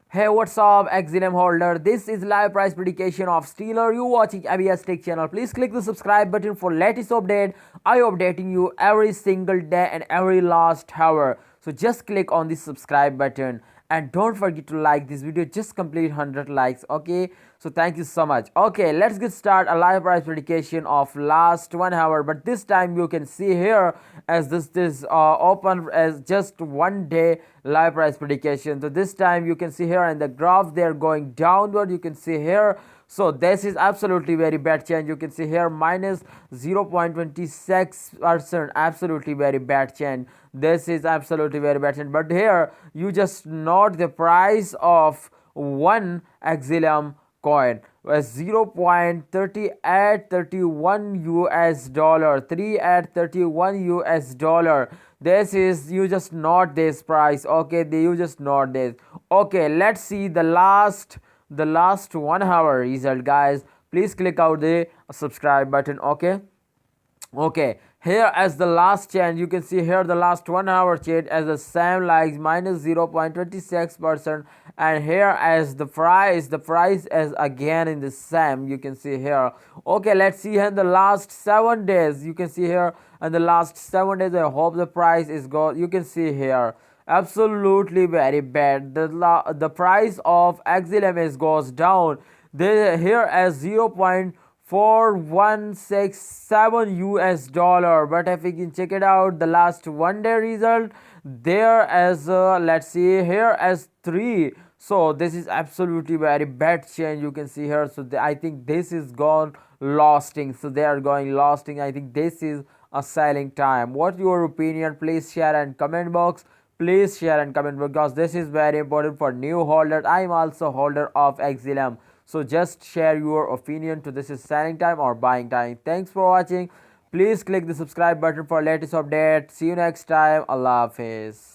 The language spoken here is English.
Hey, what's up, XLM holder? This is live price prediction of Stellar. You watching ABS Tech channel. Please click the subscribe button for latest update. I updating you every single day and every last hour. So just click on the subscribe button and don't forget to like this video. Just complete 100 likes. Okay. So thank you so much. Okay, let's get start a live price prediction of last 1 hour. But this time you can see here as this open as just 1 day live price prediction. So this time you can see here in the graph they're going downward. You can see here. So this is absolutely very bad change. You can see here minus 0.26%. Absolutely very bad change. This is absolutely very bad change. But here you just note the price of one XLM coin was 0.3831 US dollar, 3 at 31 US dollar. This is, you just note this price. Okay, you just note this. Okay, let's see the last 1 hour result, guys. Please click out the subscribe button. Okay, here as the last change, you can see here the last 1 hour change as the same like minus 0.26%, and here as the price as again in the same, you can see here. Okay, let's see here in the last 7 days. You can see here in the last 7 days. I hope the price is go. You can see here absolutely very bad. The price of XLM goes down. Here as 0.4167 US dollar. But if we can check it out, the last 1 day result there as let's see here as 3. So this is absolutely very bad change. You can see here. So I think this is gone losting. So they are going losting. I think this is a selling time. What your opinion? Please share and comment box. Please share and comment because this is very important for new holders. I am also holder of XLM. So just share your opinion to this is selling time or buying time. Thanks for watching. Please click the subscribe button for latest update. See you next time. Allah Hafiz.